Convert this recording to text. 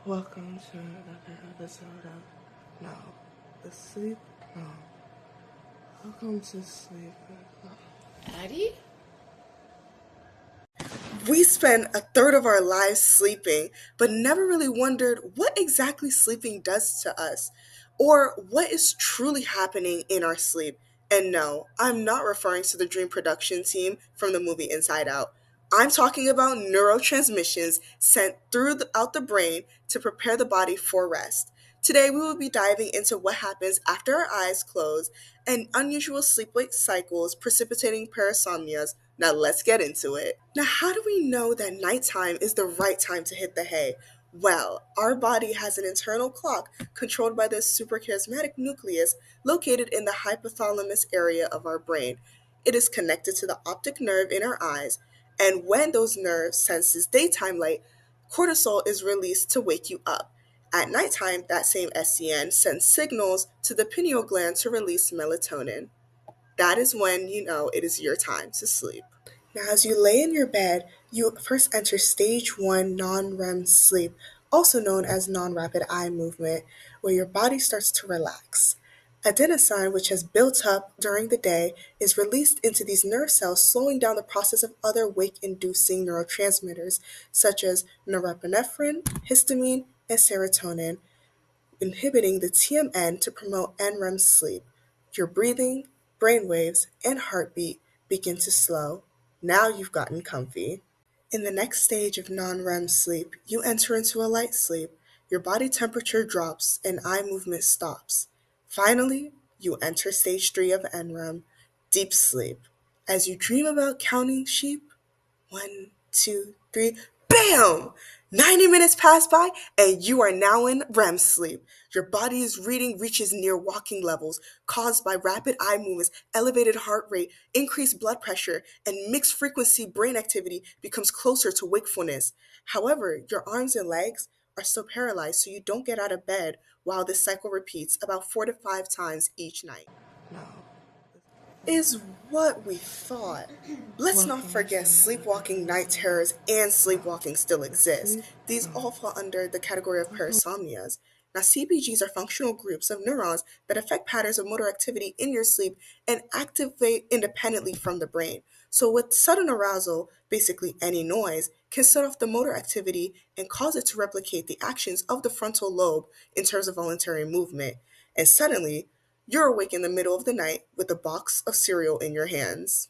Welcome to another episode of No, the Sleep. No. Welcome to Sleep. Addie? We spend a third of our lives sleeping, but never really wondered what exactly sleeping does to us, or what is truly happening in our sleep. And no, I'm not referring to the dream production team from the movie Inside Out. I'm talking about neurotransmissions sent throughout the brain to prepare the body for rest. Today, we will be diving into what happens after our eyes close and unusual sleep wake cycles precipitating parasomnias. Now, let's get into it. Now, how do we know that nighttime is the right time to hit the hay? Well, our body has an internal clock controlled by the suprachiasmatic nucleus located in the hypothalamus area of our brain. It is connected to the optic nerve in our eyes, and when those nerves senses daytime light, cortisol is released to wake you up. At nighttime, that same SCN sends signals to the pineal gland to release melatonin. That is when you know it is your time to sleep. Now, as you lay in your bed, you first enter stage 1 non REM sleep, also known as non rapid eye movement, where your body starts to relax. Adenosine, which has built up during the day, is released into these nerve cells, slowing down the process of other wake inducing neurotransmitters such as norepinephrine, histamine, and serotonin, inhibiting the TMN to promote NREM sleep. Your breathing, brainwaves, and heartbeat begin to slow. Now you've gotten comfy. In the next stage of non-REM sleep, you enter into a light sleep. Your body temperature drops and eye movement stops. Finally, you enter stage 3 of NREM, deep sleep. As you dream about counting sheep, 1, 2, 3, bam! 90 minutes pass by and you are now in REM sleep. Your body's reading reaches near walking levels caused by rapid eye movements, elevated heart rate, increased blood pressure, and mixed frequency brain activity becomes closer to wakefulness. However, your arms and legs are still paralyzed, so you don't get out of bed while this cycle repeats about 4 to 5 times each night. No. Is what we thought. Let's not forget sleepwalking night terrors and sleepwalking still exist. These all fall under the category of parasomnias. Now, CBGs are functional groups of neurons that affect patterns of motor activity in your sleep and activate independently from the brain. So, with sudden arousal, basically any noise, can set off the motor activity and cause it to replicate the actions of the frontal lobe in terms of voluntary movement. And suddenly, you're awake in the middle of the night with a box of cereal in your hands.